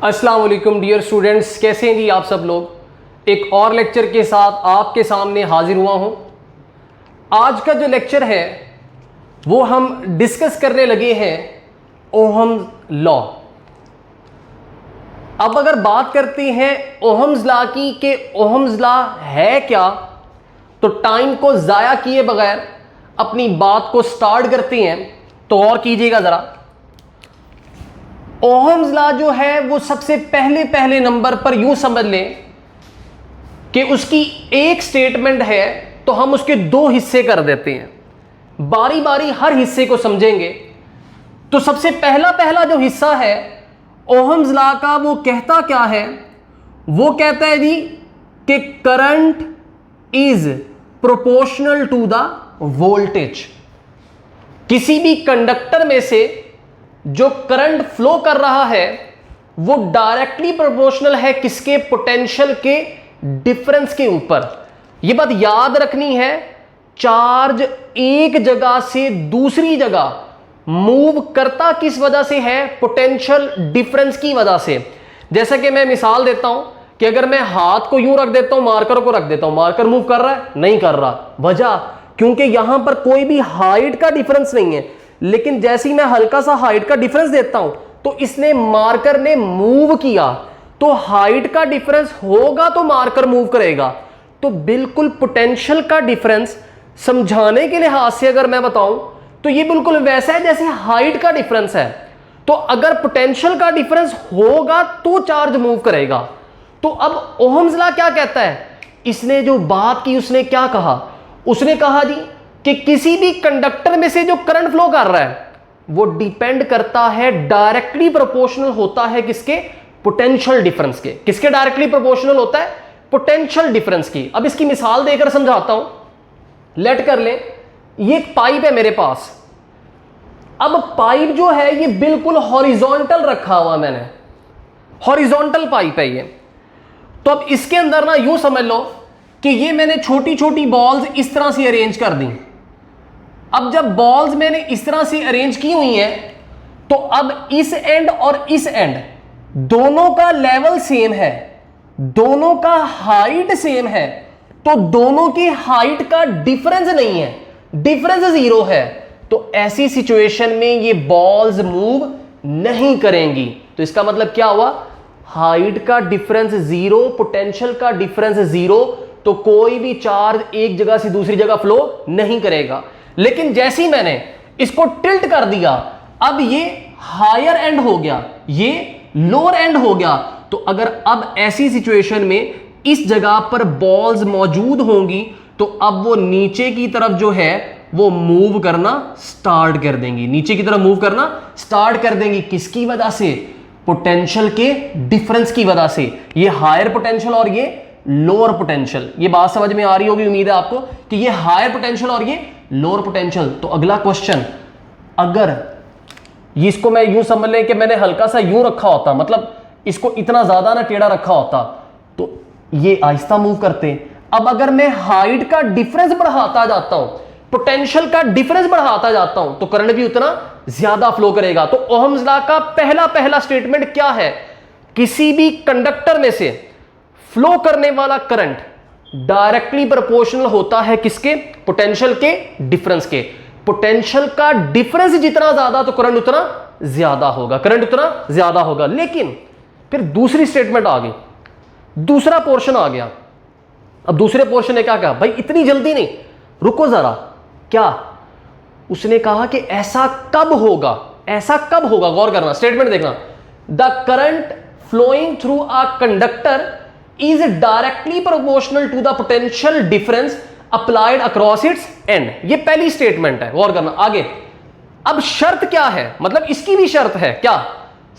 अस्सलाम वालेकुम dear students, कैसे हैं जी आप सब लोग। एक और लेक्चर के साथ आपके सामने हाजिर हुआ हूं। आज का जो लेक्चर है वो हम डिस्कस करने लगे हैं ओहम्स लॉ। अब अगर बात करते हैं ओहम्स लॉ की कि ओहम्स लॉ है क्या, तो टाइम को ज़ाया किए बगैर अपनी बात को स्टार्ट करते हैं। तो और कीजिएगा ज़रा। ओहम्स लॉ जो है वो सबसे पहले नंबर पर यूं समझ लें कि उसकी एक स्टेटमेंट है तो हम उसके दो हिस्से कर देते हैं। बारी बारी हर हिस्से को समझेंगे। तो सबसे पहला जो हिस्सा है ओहम्स लॉ का, वो कहता क्या है? वो कहता है जी कि current is proportional to the voltage. किसी भी कंडक्टर में से जो करंट फ्लो कर रहा है वो डायरेक्टली प्रोपोर्शनल है किसके? पोटेंशियल के डिफरेंस के ऊपर। यह बात याद रखनी है। चार्ज एक जगह से दूसरी जगह मूव करता किस वजह से है? पोटेंशियल डिफरेंस की वजह से। जैसा कि मैं मिसाल देता हूं कि अगर मैं हाथ को यूं रख देता हूं, मार्कर को रख देता हूं, मार्कर मूव कर रहा है? नहीं कर रहा। वजह क्योंकि यहां पर कोई भी हाइट का डिफरेंस नहीं है। लेकिन जैसे ही मैं हल्का सा हाइट का डिफरेंस देता हूं तो इसने, मार्कर ने मूव किया, तो हाइट का डिफरेंस होगा तो मार्कर मूव करेगा। तो बिल्कुल पोटेंशियल का डिफरेंस समझाने के लिहाज से अगर मैं बताऊं तो ये बिल्कुल वैसा है जैसे हाइट का डिफरेंस है। तो अगर पोटेंशियल का डिफरेंस होगा तो चार्ज मूव करेगा। तो अब ओहम्स लॉ क्या कहता है? इसने जो बात की उसने क्या कहा? उसने कहा जी कि किसी भी कंडक्टर में से जो करंट फ्लो कर रहा है वो डिपेंड करता है, डायरेक्टली प्रोपोर्शनल होता है किसके? पोटेंशियल डिफरेंस के। किसके डायरेक्टली प्रोपोर्शनल होता है? पोटेंशियल डिफरेंस की। अब इसकी मिसाल देकर समझाता हूं। लेट कर ले, ये एक पाइप है मेरे पास। अब पाइप जो है ये बिल्कुल हॉरिजॉन्टल रखा हुआ मैंने, हॉरिजॉन्टल पाइप है ये। तो अब इसके अंदर ना यूं समझ लो कि ये मैंने छोटी छोटी बॉल्स इस तरह से अरेंज कर दी। अब जब बॉल्स मैंने इस तरह से अरेंज की हुई हैं तो अब इस एंड और इस एंड दोनों का लेवल सेम है, दोनों का हाइट सेम है। तो दोनों की हाइट का डिफरेंस नहीं है, डिफरेंस 0 है। तो ऐसी सिचुएशन में ये बॉल्स मूव नहीं करेंगी। तो इसका मतलब क्या हुआ? हाइट का डिफरेंस 0, पोटेंशियल का डिफरेंस 0, तो कोई भी चार्ज एक जगह से दूसरी जगह फ्लो नहीं करेगा। लेकिन जैसे ही मैंने इसको टिल्ट कर दिया, अब ये हायर एंड हो गया, ये लोअर एंड हो गया। तो अगर अब ऐसी सिचुएशन में इस जगह पर बॉल्स मौजूद होंगी तो अब वो नीचे की तरफ जो है वो मूव करना स्टार्ट कर देंगी, नीचे की तरफ मूव करना स्टार्ट कर देंगी। किसकी वजह से? पोटेंशियल के डिफरेंस की वजह से। ये हायर पोटेंशियल और ये लोअर पोटेंशियल। ये बात समझ में आ रही होगी उम्मीद है आपको कि ये हायर पोटेंशियल और ये लोअर पोटेंशियल। तो अगला क्वेश्चन, अगर ये इसको मैं यूं समझ लें कि मैंने हल्का सा यूं रखा होता, मतलब इसको इतना ज्यादा ना टेढ़ा रखा होता, तो ये आहिस्ता मूव करते। अब अगर मैं हाइट का डिफरेंस बढ़ाता जाता हूं, पोटेंशियल का डिफरेंस बढ़ाता जाता हूं, तो करंट भी उतना ज्यादा फ्लो करेगा। तो ओहम्स लॉ का पहला स्टेटमेंट क्या है? किसी भी कंडक्टर में से फ्लो करने वाला करंट डायरेक्टली प्रोपोर्शनल होता है किसके? पोटेंशियल के डिफरेंस के। पोटेंशियल का डिफरेंस जितना ज्यादा तो करंट उतना ज्यादा होगा, करंट उतना ज्यादा होगा। लेकिन फिर दूसरी स्टेटमेंट आ गई, दूसरा पोर्शन आ गया। अब दूसरे पोर्शन ने क्या कहा? भाई इतनी जल्दी नहीं, रुको जरा। क्या उसने कहा कि ऐसा कब होगा? ऐसा कब होगा? गौर करना, स्टेटमेंट देखना। The current flowing through a conductor is directly proportional to the potential difference applied across its end। ये पहली स्टेटमेंट है, गौर करना। आगे अब शर्त क्या है? मतलब इसकी भी शर्त है क्या?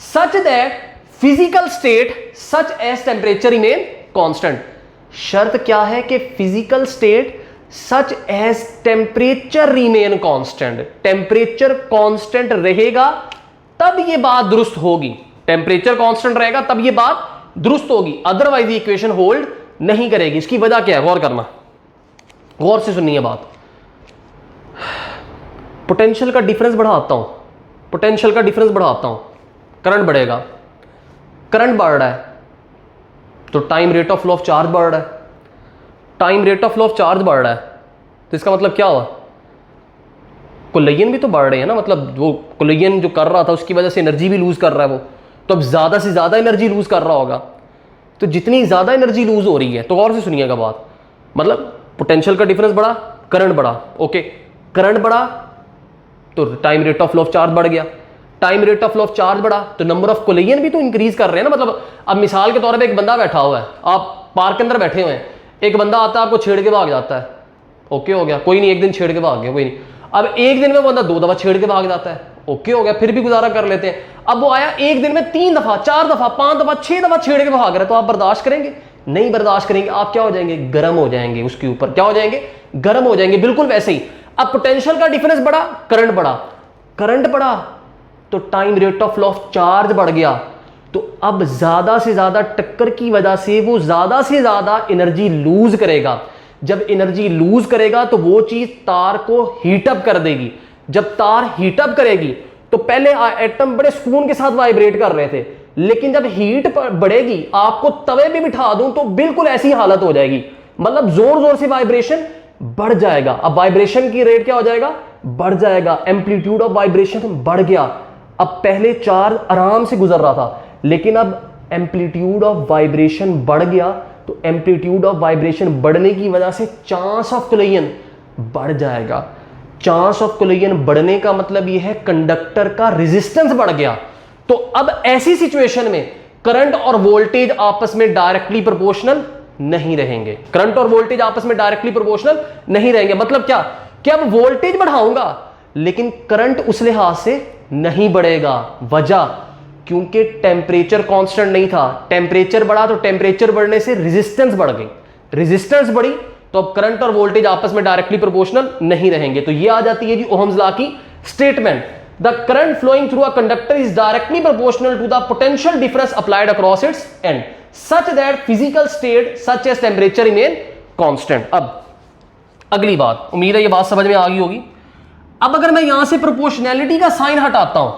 Such that physical state such as temperature remain constant. शर्त क्या है? कि physical state such as temperature remain constant. Temperature constant रहेगा तब ये बात दुरुस्त होगी, टेम्परेचर कांस्टेंट रहेगा तब ये बात दुरुस्त होगी, अदरवाइज ये इक्वेशन होल्ड नहीं करेगी। इसकी वजह क्या है? गौर करना, गौर से सुनिए बात। पोटेंशियल का डिफरेंस बढ़ाता हूं, पोटेंशियल का डिफरेंस बढ़ाता हूं, करंट बढ़ेगा। करंट बढ़ रहा है तो time rate of flow of charge बढ़ रहा है, time rate of flow of charge बढ़ रहा है तो इसका मतलब क्या हुआ, कोलिजन भी तो बढ़ रहे हैं ना, मतलब वो कोलिजन जो कर रहा था उसकी वजह से एनर्जी भी लूज कर रहा है वो, तो अब ज्यादा से ज्यादा एनर्जी लूज कर रहा होगा। तो जितनी ज्यादा एनर्जी लूज हो रही है, तो और से सुनिएगा बात, मतलब पोटेंशियल का डिफरेंस बढ़ा, करंट बढ़ा, ओके, करंट बढ़ा तो time rate of flow of charge बढ़ गया, time rate of flow of charge बढ़ा तो नंबर ऑफ कोलिजन भी तो इंक्रीज कर रहे हैं ना। मतलब अब मिसाल के तौर पे एक बंदा बैठा हुआ है, आप पार्क के अंदर बैठे हुए हैं, एक बंदा आता है आपको छेड़ के भाग जाता है, ओके हो गया, कोई नहीं, एक दिन छेड़ के भाग गया, कोई नहीं। अब एक दिन में बंदा 2 दफा छेड़ के भाग जाता है, ओके हो गया, फिर भी गुजारा कर लेते हैं। अब वो आया एक दिन में 3 दफा, 4 दफा, 5 दफा, 6 दफा छेड़ के भाग रहा है, तो आप बर्दाश्त करेंगे? नहीं बर्दाश्त करेंगे, आप क्या हो जाएंगे, गर्म हो जाएंगे, उसके ऊपर क्या हो जाएंगे, गर्म हो जाएंगे। बिल्कुल वैसे ही अब पोटेंशियल का डिफरेंस बढ़ा, करंट बढ़ा, करंट बढ़ा तो time rate of flow of charge बढ़ गया, तो अब ज्यादा से ज्यादा टक्कर की वजह से वो ज्यादा से ज्यादा एनर्जी लूज करेगा। जब एनर्जी लूज करेगा तो वो चीज तार को हीटअप कर देगी। जब तार हीटअप करेगी तो पहले एटम बड़े सुकून के साथ वाइब्रेट कर रहे थे, लेकिन जब हीट बढ़ेगी, आपको तवे पे बिठा दूं तो बिल्कुल ऐसी हालत हो जाएगी, मतलब जोर जोर से वाइब्रेशन बढ़ जाएगा। अब वाइब्रेशन की रेट क्या हो जाएगा, बढ़ जाएगा, एम्पलीट्यूड ऑफ वाइब्रेशन बढ़ गया। अब पहले चार्ज आराम से गुजर रहा था, लेकिन अब एम्पलीट्यूड ऑफ वाइब्रेशन बढ़ गया, तो एम्पलीट्यूड ऑफ वाइब्रेशन बढ़ने की वजह से चांस ऑफ कोलिजन बढ़ जाएगा। चांस ऑफ कोलिजन बढ़ने का मतलब यह है कंडक्टर का रेजिस्टेंस बढ़ गया। तो अब ऐसी सिचुएशन में करंट और वोल्टेज आपस में डायरेक्टली प्रोपोर्शनल नहीं रहेंगे, करंट और वोल्टेज आपस में डायरेक्टली प्रोपोर्शनल नहीं रहेंगे। मतलब क्या कि अब वोल्टेज बढ़ाऊंगा लेकिन करंट उस लिहाज से नहीं बढ़ेगा। वजह, क्योंकि टेम्परेचर कांस्टेंट नहीं था, टेम्परेचर बढ़ा तो टेम्परेचर बढ़ने से रेजिस्टेंस बढ़ गई, रेजिस्टेंस बढ़ी तो अब करंट और वोल्टेज आपस में डायरेक्टली प्रोपोर्शनल नहीं रहेंगे। तो ये आ जाती है जी ओहम्स लॉ की statement, the current flowing through a conductor is directly proportional to the potential difference applied across its end such that physical state such as temperature remain constant. अब अगली बात, उम्मीद है ये बात समझ में आ गई होगी। अब अगर मैं यहां से प्रोपोर्शनैलिटी का साइन हटाता हूं,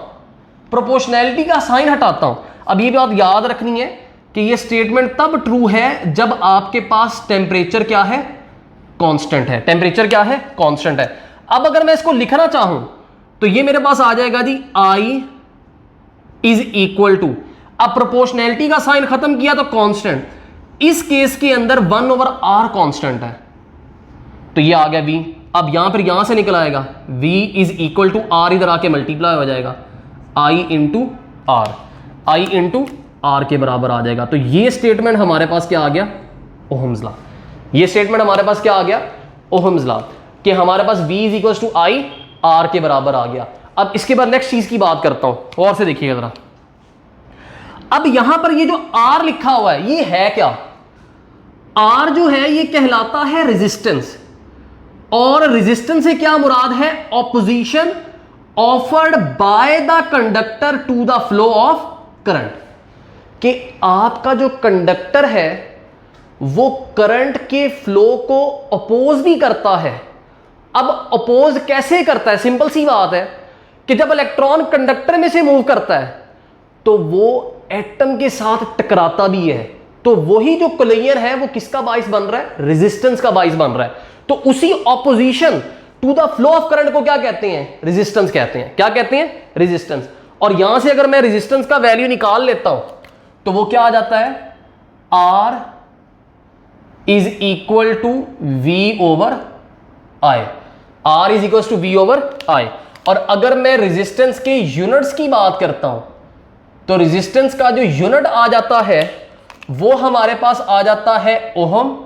प्रोपोर्शनैलिटी का साइन हटाता हूं, अब ये बात याद रखनी है कि ये स्टेटमेंट तब ट्रू है जब आपके पास टेम्परेचर क्या है, कांस्टेंट है। टेम्परेचर क्या है, कांस्टेंट है। अब अगर मैं इसको लिखना चाहूं तो ये मेरे पास आ जाएगा जी I इज इक्वल टू, अब प्रोपोर्शनैलिटी का साइन खत्म किया तो कांस्टेंट, इस केस के अंदर 1/r कांस्टेंट है तो ये आ गया V। अब यहां पर यहां से निकल आएगा V is equal to R, इधर आके मल्टीप्लाई हो जाएगा I into R, I into R के बराबर आ जाएगा। तो ये स्टेटमेंट हमारे पास क्या आ गया, ओहम्स लॉ। ये स्टेटमेंट हमारे पास क्या आ गया, ओहम्स लॉ, कि हमारे पास V is equal to I, R के बराबर आ गया। अब इसके बाद नेक्स्ट चीज की बात करता हूं, और से देखिएगा जरा। अब यहां पर ये जो R लिखा हुआ है ये है क्या, R जो है ये कहलाता है रेजिस्टेंस, और रेजिस्टेंस से क्या मुराद है, opposition offered by the conductor to the flow of current, कि आपका जो कंडक्टर है वो करंट के फ्लो को अपोज भी करता है। अब अपोज कैसे करता है, सिंपल सी बात है कि जब इलेक्ट्रॉन कंडक्टर में से मूव करता है तो वो एटम के साथ टकराता भी है, तो वही जो कोलिजन है वो किसका बाइस बन रहा है, रेजिस्टेंस का बाइस बन रहा है। तो उसी opposition to the flow of current को क्या कहते हैं, रेजिस्टेंस कहते हैं। क्या कहते हैं, रेजिस्टेंस। और यहां से अगर मैं रेजिस्टेंस का वैल्यू निकाल लेता हूं तो वो क्या आ जाता है, R is equal to V over I, R is equal to V over I। और अगर मैं रेजिस्टेंस के यूनिट्स की बात करता हूं तो रेजिस्टेंस का जो यूनिट आ जाता है वो हमारे पास आ जाता है ओहम,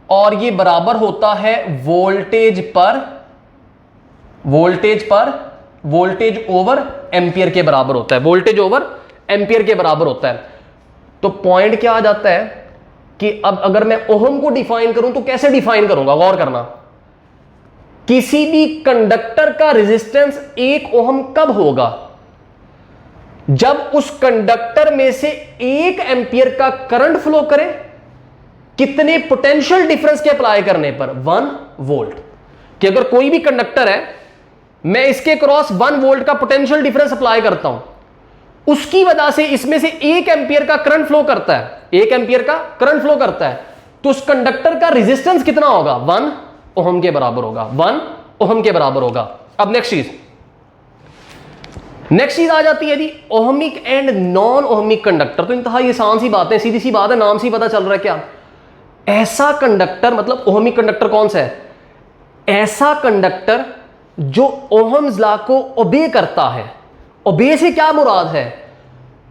और ये बराबर होता है वोल्टेज ओवर एम्पियर के बराबर होता है, वोल्टेज ओवर एम्पियर के बराबर होता है। तो पॉइंट क्या आ जाता है कि अब अगर मैं ओहम को डिफाइन करूं तो कैसे डिफाइन करूंगा, गौर करना, किसी भी कंडक्टर का रेजिस्टेंस 1 ओहम कब होगा, जब उस कंडक्टर में से 1 एम्पियर का करंट फ्लो करे, कितने पोटेंशियल डिफरेंस के अप्लाई करने पर, 1 वोल्ट। कि अगर कोई भी कंडक्टर है, मैं इसके क्रॉस 1 वोल्ट का पोटेंशियल डिफरेंस अप्लाई करता हूं उसकी वजह से इसमें से 1 एम्पियर का करंट फ्लो करता है, 1 एम्पियर का करंट फ्लो करता है, तो उस कंडक्टर का रेजिस्टेंस कितना होगा? 1 ओहम के बराबर होगा, 1 ओहम के बराबर होगा। अब नेक्स्ट चीज आ जाती है जी ohmic and non ohmic conductor. तो इंतहा आसान सी बात है, सीधी सी बात है, नाम से पता चल रहा है क्या। ऐसा कंडक्टर, मतलब ओहमिक कंडक्टर कौन सा है? ऐसा कंडक्टर जो ओहम्स लॉ को ओबे करता है। ओबे से क्या मुराद है?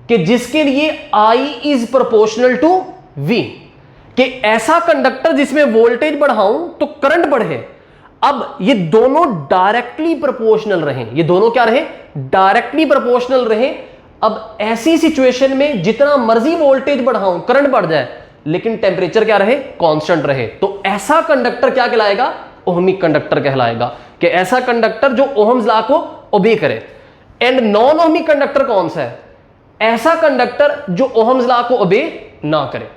कि जिसके लिए I is proportional to V, कि ऐसा कंडक्टर जिसमें वोल्टेज बढ़ाऊं तो करंट बढ़े। अब ये दोनों डायरेक्टली प्रोपोर्शनल रहें, ये दोनों क्या रहे? डायरेक्टली प्रोपोर्शनल रहे। अब ऐसी सिचुएशन में जितना मर्जी वोल्टेज बढ़ाऊं करंट बढ़ जाए, लेकिन टेम्परेचर क्या रहे? कांस्टेंट रहे। तो ऐसा कंडक्टर क्या कहलाएगा? ओहमिक कंडक्टर कहलाएगा, कि ऐसा कंडक्टर जो ओहम्स लॉ को ओबे करे। एंड नॉन ओहमिक कंडक्टर कौन सा है? ऐसा कंडक्टर जो ओहम्स लॉ को ओबे ना करे।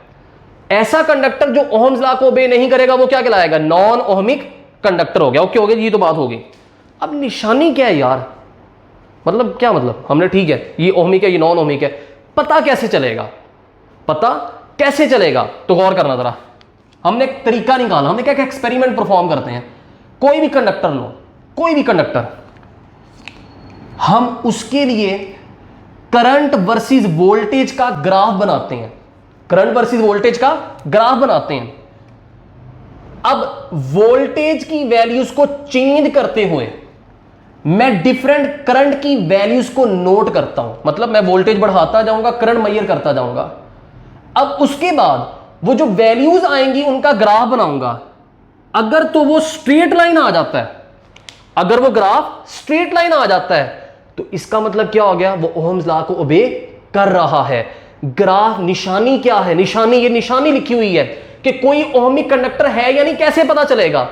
ऐसा कंडक्टर जो ओहम्स लॉ को ओबे नहीं करेगा वो क्या कहलाएगा? नॉन ओहमिक कंडक्टर हो गया। ओके हो गया, ये तो बात होगी। अब निशानी क्या है यार? मतलब क्या मतलब? हमने ठीक है ये ओहमिक है, ये नॉन ओहमिक है, पता कैसे चलेगा? पता कैसे चलेगा? तो गौर करना जरा। हमने एक तरीका निकाला, हमने क्या क्या एक्सपेरिमेंट परफॉर्म करते हैं। कोई भी कंडक्टर लो, कोई भी कंडक्टर, हम उसके लिए करंट वर्सेस वोल्टेज का ग्राफ बनाते हैं। करंट वर्सेस वोल्टेज का ग्राफ बनाते हैं। अब वोल्टेज की वैल्यूज को चेंज करते हुए मैं डिफरेंट करंट की वैल्यूज को नोट करता हूं। मतलब मैं वोल्टेज बढ़ाता जाऊंगा, करंट मेजर करता जाऊंगा। अब उसके बाद वो जो वैल्यूज आएंगी उनका ग्राफ बनाऊंगा। अगर तो वो स्ट्रेट लाइन आ जाता है, अगर वो ग्राफ स्ट्रेट लाइन आ जाता है, तो इसका मतलब क्या हो गया? वो ओहम्स लॉ को ओबे कर रहा है। ग्राफ निशानी क्या है? निशानी, ये निशानी लिखी हुई है कि कोई ओहमिक कंडक्टर है या नहीं। कैसे पता चलेगा?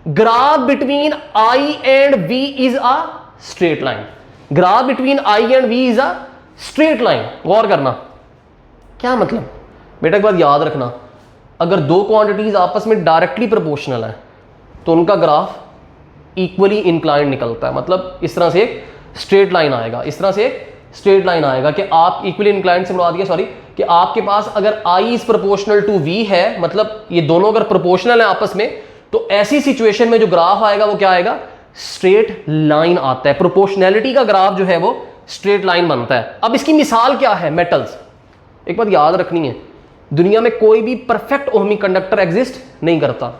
Graph between I and V is a straight line. Graph between I and V is a straight line. गौर करना, क्या मतलब? बेटा एक बात याद रखना, अगर दो क्वांटिटीज आपस में डायरेक्टली प्रोपोर्शनल है तो उनका ग्राफ इक्वली इंक्लाइंड निकलता है। मतलब इस तरह से एक स्ट्रेट लाइन आएगा, इस तरह से एक स्ट्रेट लाइन आएगा कि आप इक्वली इंक्लाइंड से मुराद सॉरी कि आपके पास अगर I is proportional to V है, मतलब ये दोनों अगर प्रोपोर्शनल है आपस में, तो ऐसी सिचुएशन में जो ग्राफ आएगा वो क्या आएगा? स्ट्रेट लाइन आता है। प्रोपोर्शनैलिटी का ग्राफ जो है वो स्ट्रेट लाइन बनता है। अब इसकी मिसाल क्या है? मेटल्स। एक बात याद रखनी है, दुनिया में कोई भी परफेक्ट ओहमिक कंडक्टर एग्जिस्ट नहीं करता।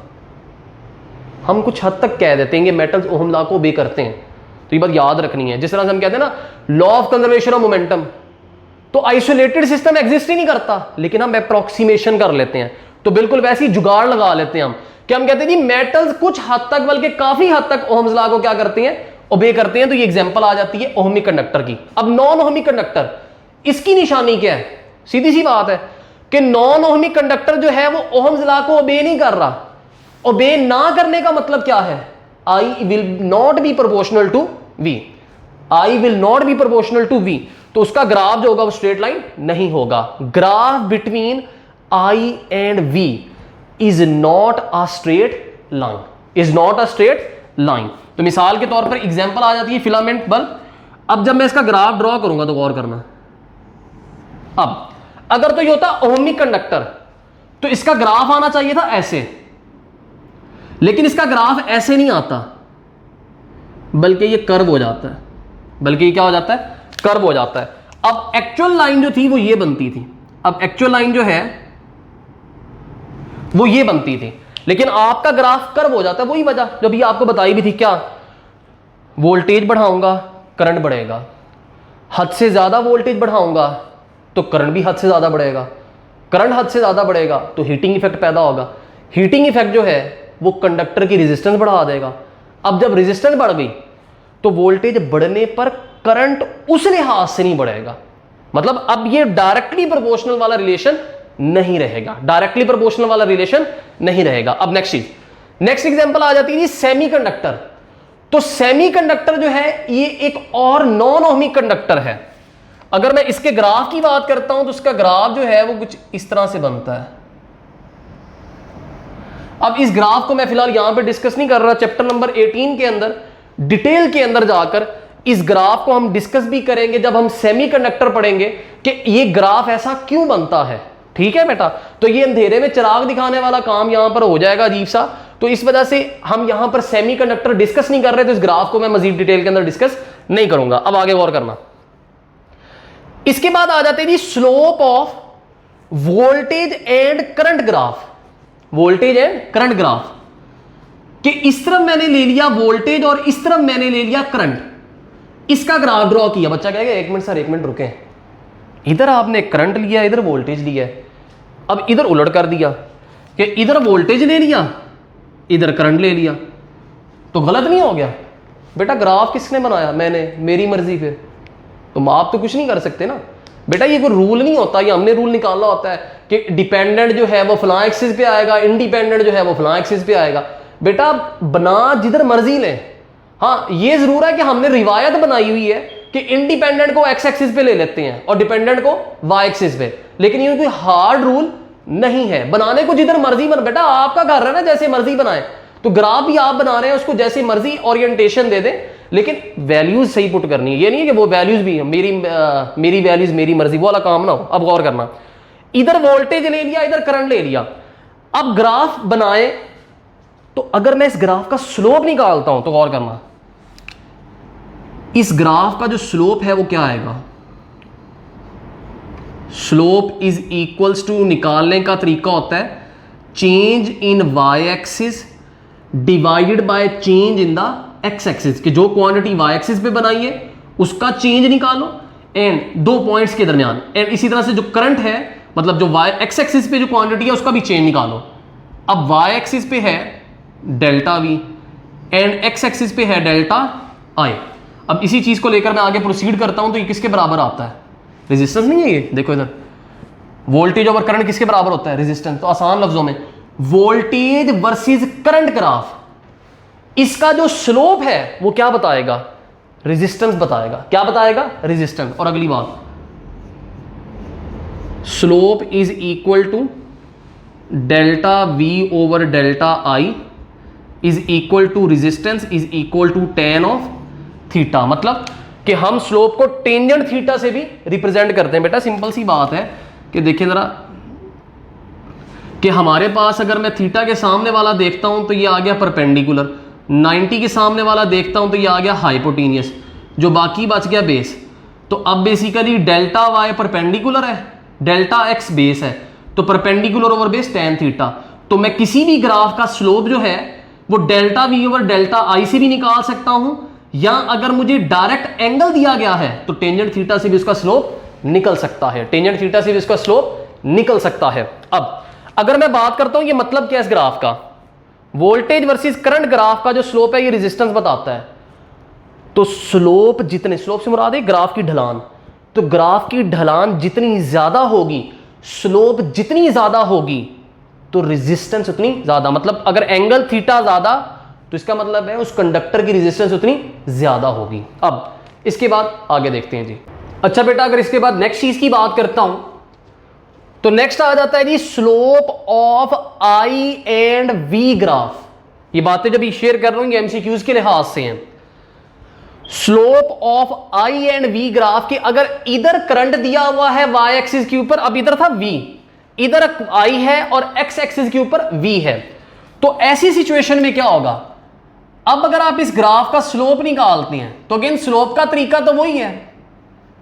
हम कुछ हद तक कह देते हैं कि मेटल्स ओहम लॉ को ओबे करते हैं, तो ये बात याद रखनी है। जिस तरह से हम कहते हैं ना law of conservation of momentum, तो आइसोलेटेड सिस्टम एग्जिस्ट ही नहीं करता, लेकिन हम अप्रोक्सीमेशन कर लेते हैं। तो बिल्कुल वैसे ही जुगाड़ लगा लेते हैं हम कि हम कहते हैं जी मेटल्स कुछ हद तक, बल्कि काफी हद तक ओहम्स लॉ को क्या करते हैं? ओबे करते हैं। तो ये एग्जांपल आ जाती है ओहमिक कंडक्टर की। अब नॉन ओहमिक कंडक्टर, इसकी निशानी क्या है? सीधी सी बात है कि नॉन ओहमिक कंडक्टर जो है वो ओहम्स लॉ को ओबे नहीं कर रहा। ओबे ना करने का मतलब क्या है? I will not be proportional to V, I will not be proportional to V, तो उसका ग्राफ जो होगा वो स्ट्रेट लाइन नहीं होगा। Graph between I and V is not a straight line, is not a straight line। तो मिसाल के तौर पर एग्जांपल आ जाती है फिलामेंट बल्ब। अब जब मैं इसका ग्राफ ड्रॉ करूंगा तो गौर करना, अब अगर तो ये होता ओहमिक कंडक्टर तो इसका ग्राफ आना चाहिए था ऐसे, लेकिन इसका ग्राफ ऐसे नहीं आता, बल्कि ये कर्व हो जाता है। बल्कि ये क्या हो जाता है? कर्व हो जाता है। अब एक्चुअल लाइन जो थी वो ये बनती थी, अब एक्चुअल लाइन जो है वो ये बनती थी, लेकिन आपका ग्राफ कर्व हो जाता है। वही वजह जो भी आपको बताई भी थी, क्या? वोल्टेज बढ़ाऊंगा करंट बढ़ेगा, हद से ज्यादा वोल्टेज बढ़ाऊंगा तो करंट भी हद से ज्यादा बढ़ेगा, करंट हद से ज्यादा बढ़ेगा तो हीटिंग इफेक्ट पैदा होगा। हीटिंग इफेक्ट जो है वो कंडक्टर की रेजिस्टेंस बढ़ा देगा। अब जब रेजिस्टेंस बढ़ गई तो वोल्टेज बढ़ने पर करंट उस लिहाज से नहीं बढ़ेगा। मतलब अब ये डायरेक्टली प्रोपोर्शनल वाला रिलेशन नहीं रहेगा, डायरेक्टली प्रोपोर्शनल वाला रिलेशन नहीं रहेगा। अब नेक्स्ट चीज, नेक्स्ट एग्जांपल आ जाती है सेमीकंडक्टर। तो सेमीकंडक्टर जो है ये एक और नॉन ओहमिक कंडक्टर है। अगर मैं इसके ग्राफ की बात करता हूं तो उसका ग्राफ जो है वो कुछ इस तरह से बनता है। अब इस ग्राफ को मैं फिलहाल यहां पे डिस्कस नहीं कर रहा, चैप्टर नंबर 18 के अंदर डिटेल के अंदर जाकर इस ग्राफ को हम डिस्कस भी करेंगे जब हम सेमीकंडक्टर पढ़ेंगे कि ये ग्राफ ऐसा क्यों बनता है। ठीक है बेटा, तो ये अंधेरे में चिराग दिखाने वाला काम यहां पर हो जाएगा अजीब सा, तो इस वजह से हम यहां पर सेमीकंडक्टर डिस्कस नहीं कर रहे, तो इस ग्राफ को मैं मजीद डिटेल के अंदर डिस्कस नहीं करूंगा। अब आगे गौर करना। इसके बाद आ जाते हैं जी slope of voltage and current graph. Voltage and current graph कि इस तरफ मैंने ले लिया वोल्टेज और इस तरफ मैंने ले लिया करंट, इसका ग्राफ ड्रॉ किया। बच्चा कहेगा एक मिनट सर, एक मिनट रुके, इधर आपने करंट लिया, इधर वोल्टेज लिया है, अब इधर उलट कर दिया कि इधर वोल्टेज ले लिया, इधर करंट ले लिया, तो गलत नहीं हो गया? बेटा ग्राफ किसने बनाया? मैंने, मेरी मर्जी। फिर तो आप तो कुछ नहीं कर सकते ना बेटा, ये कोई रूल नहीं होता, ये हमने रूल निकालना होता है कि डिपेंडेंट जो है वो फलां एक्सिस पे आएगा, इंडिपेंडेंट जो है वो फलां एक्सिस पे आएगा। बेटा बना जिधर मर्जी लें, हाँ ये जरूर है कि हमने रिवायत बनाई हुई है कि इंडिपेंडेंट को एक्स एक्सिस पे ले लेते हैं और डिपेंडेंट को वाई एक्सिस पे, लेकिन ये कोई हार्ड रूल नहीं है, बनाने को जिधर मर्जी बना। बेटा आपका घर है ना, जैसे मर्जी बनाए, तो ग्राफ भी आप बना रहे हैं, उसको जैसे मर्जी ओरिएंटेशन दे दें, लेकिन वैल्यूज सही पुट करनी है। ये नहीं है कि वो वैल्यूज भी मेरी वैल्यूज मेरी मर्जी, वो वाला काम ना हो। अब गौर करना, इधर वोल्टेज ले लिया, इधर करंट ले लिया, अब ग्राफ बनाए, तो अगर मैं इस ग्राफ का स्लोप निकालता हूं तो गौर करना, इस ग्राफ का जो स्लोप है वो क्या आएगा? स्लोप इज इक्वल्स टू, निकालने का तरीका होता है change in Y axis divided by change in the X axis, कि जो क्वांटिटी वाई एक्सिस पे बनाई है उसका चेंज निकालो एंड दो पॉइंट्स के दरमियान, एंड इसी तरह से जो करंट है, मतलब जो वाई एक्स एक्सिस पे जो क्वांटिटी है उसका भी चेंज निकालो। अब वाई एक्सिस पे है delta we and x axis पे है डेल्टा आई। अब इसी चीज को लेकर मैं आगे प्रोसीड करता हूं, तो ये किसके बराबर आता है? रेजिस्टेंस नहीं है ये, देखो इधर वोल्टेज ओवर करंट किसके बराबर होता है? रेजिस्टेंस। तो आसान लफ्जों में वोल्टेज वर्सेस करंट ग्राफ, इसका जो स्लोप है वो क्या बताएगा? रेजिस्टेंस बताएगा। क्या बताएगा? रेजिस्टेंस। और अगली बात, slope is equal to delta V over delta I is equal to resistance is equal to tan of theta. मतलब कि हम स्लोप को टेंजेंट थीटा से भी रिप्रेजेंट करते हैं। बेटा सिंपल सी बात है कि देखिए जरा, कि हमारे पास अगर मैं थीटा के सामने वाला देखता हूं तो ये आ गया परपेंडिकुलर, 90 के सामने वाला देखता हूं तो ये आ गया हाइपोटेनियस, जो बाकी बच गया बेस। तो अब बेसिकली डेल्टा वाई परपेंडिकुलर है, डेल्टा एक्स बेस है, तो perpendicular over base tan theta. तो मैं किसी भी ग्राफ का स्लोप जो है वो डेल्टा वी ओवर डेल्टा आई से भी निकाल सकता हूं, या अगर मुझे डायरेक्ट एंगल दिया गया है तो टेंजेंट थीटा से भी उसका स्लोप निकल सकता है, टेंजेंट थीटा से भी उसका स्लोप निकल सकता है। अब अगर मैं बात करता हूं ये मतलब क्या है इस ग्राफ का, वोल्टेज वर्सेस करंट ग्राफ का जो स्लोप है ये रेजिस्टेंस बताता है। तो स्लोप जितने, स्लोप से मुराद है ग्राफ की ढलान, तो ग्राफ की ढलान जितनी ज्यादा होगी, स्लोप जितनी ज्यादा होगी, तो रेजिस्टेंस उतनी ज्यादा। मतलब अगर एंगल थीटा ज्यादा तो इसका मतलब है उस कंडक्टर की रेजिस्टेंस उतनी ज्यादा होगी। अब इसके बाद आगे देखते हैं जी। अच्छा बेटा अगर इसके बाद नेक्स्ट चीज की बात करता हूं तो नेक्स्ट आ जाता है जी slope of I and V graph. ये बातें जब शेयर कर रहा हूं ये एमसीक्यूज के लिहाज से हैं। Slope of I and V graph के अगर इधर करंट दिया हुआ है वाई एक्सिस के ऊपर, अब इधर था वी, इधर आई है और एक्स एक्सिस के ऊपर वी है, तो ऐसी सिचुएशन में क्या होगा? अब अगर आप इस ग्राफ का स्लोप निकालते हैं तो अगेन स्लोप का तरीका तो वही है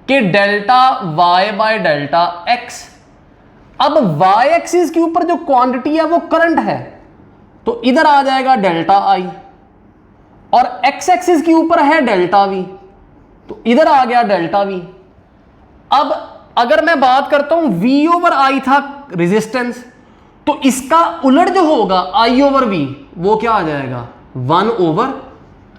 कि delta Y by delta X. अब वाई एक्सिस के ऊपर जो क्वांटिटी है वो करंट है, तो इधर आ जाएगा डेल्टा आई, और एक्स एक्सिस के ऊपर है डेल्टा वी, तो इधर आ गया डेल्टा वी। अब अगर मैं बात करता हूं वी ओवर आई था रेजिस्टेंस, तो इसका उलट जो होगा आई ओवर वी, वो क्या आ जाएगा? 1 ओवर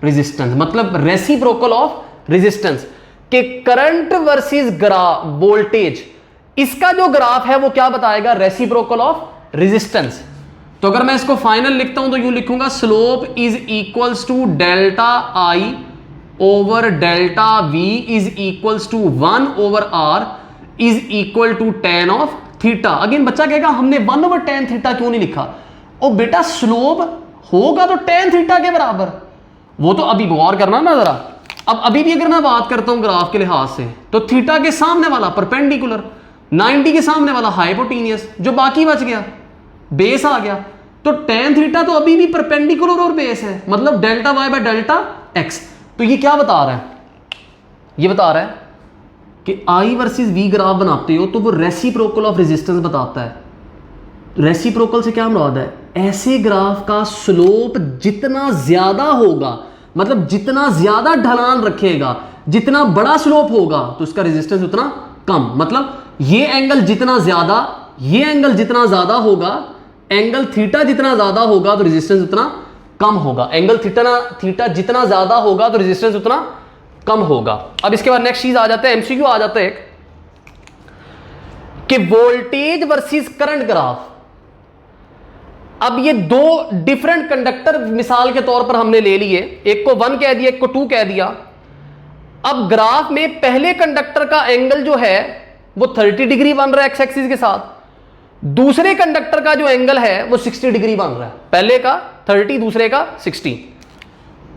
रेजिस्टेंस। मतलब रेसिप्रोकल ऑफ रेजिस्टेंस के करंट वर्सेस ग्राफ वोल्टेज, इसका जो ग्राफ है वो क्या बताएगा? Reciprocal of resistance. तो अगर मैं इसको फाइनल लिखता हूं तो यूं लिखूंगा slope is equals to delta I over delta V is equals to 1 over R is equal to tan of theta. Again बच्चा कहेगा हमने 1 ओवर tan थीटा क्यों नहीं लिखा? ओ बेटा स्लोप होगा तो tan थीटा के बराबर, वो तो अभी गौर करना ना जरा। अब अभी भी अगर मैं बात करता हूं ग्राफ के लिहाज से, तो थीटा के सामने वाला परपेंडिकुलर, 90 के सामने वाला हाइपोटेनियस, जो बाकी बच गया बेस आ गया। तो tan थीटा तो अभी भी परपेंडिकुलर और बेस है, मतलब delta Y by delta X. तो ये क्या बता रहा है? ये बता रहा है कि आई वर्सेस वी ग्राफ बनाते हो तो वो रेसिप्रोकल ऑफ रेजिस्टेंस बताता है। रेसिप्रोकल से क्या मुराद है? ऐसे ग्राफ का स्लोप जितना ज्यादा होगा, मतलब जितना ज्यादा ढलान रखेगा, जितना बड़ा स्लोप होगा, तो उसका रेजिस्टेंस उतना कम। मतलब ये एंगल जितना ज्यादा, ये एंगल जितना ज्यादा होगा, एंगल थीटा जितना ज्यादा होगा तो रेजिस्टेंस उतना कम होगा। एंगल थीटा जितना ज्यादा होगा तो रेजिस्टेंस उतना कम होगा। अब इसके बाद नेक्स्ट चीज आ जाता है, एमसीक्यू आ जाता है एक, कि वोल्टेज वर्सेस करंट ग्राफ। अब ये दो डिफरेंट कंडक्टर मिसाल के तौर पर हमने ले लिए, एक को 1 कह दिया, एक को 2 कह दिया। अब ग्राफ में पहले कंडक्टर का एंगल जो है वो 30 डिग्री बन रहा है एक्स एक्सिस के साथ, दूसरे कंडक्टर का जो एंगल है वो 60 डिग्री बन रहा है। पहले का 30, दूसरे का 60।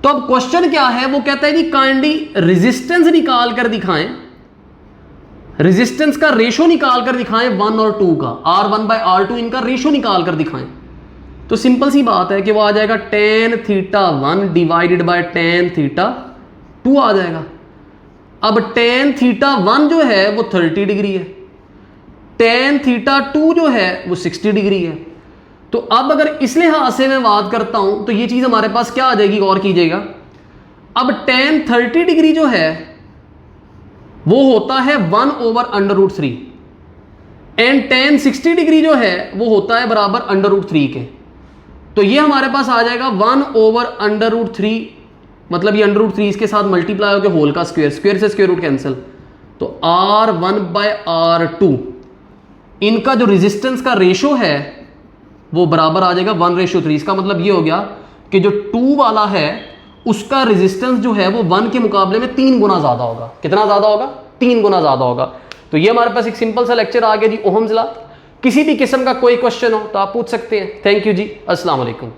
तो अब क्वेश्चन क्या है? वो कहता है कि काइंडली रेजिस्टेंस निकाल कर दिखाएं, रेजिस्टेंस का रेशो निकाल कर दिखाएं 1 और 2 का, R1 बाय R2 इनका रेशो निकाल कर दिखाएं। तो सिंपल सी बात है कि वो आ जाएगा tan theta 1 divided by tan theta 2 आ जाएगा। अब tan थीटा 1 जो है वो 30 डिग्री है, tan थीटा 2 जो है वो 60 डिग्री है। तो अब अगर इस लिहाज से मैं बात करता हूं तो ये चीज हमारे पास क्या आ जाएगी, गौर कीजिएगा। अब tan 30 डिग्री जो है वो होता है 1/√3 एंड tan 60 डिग्री जो है वो होता है बराबर √3 के। तो ये हमारे पास आ जाएगा 1/√3, मतलब ये √3 इसके साथ मल्टीप्लाई होकर होल का स्क्वायर, स्क्वायर से स्क्वायर रूट कैंसिल, तो R1 बाय R2 इनका जो रेजिस्टेंस का रेशो है वो बराबर आ जाएगा 1:3। इसका मतलब ये हो गया कि जो 2 वाला है उसका रेजिस्टेंस जो है वो 1 के मुकाबले में 3 गुना ज्यादा होगा। कितना ज्यादा होगा? 3 गुना ज्यादा होगा। तो ये हमारे पास एक सिंपल सा लेक्चर आ गया जी ओहम्स लॉ। किसी भी किस्म का कोई क्वेश्चन हो तो आप पूछ सकते हैं। थैंक यू जी, अस्सलाम वालेकुम।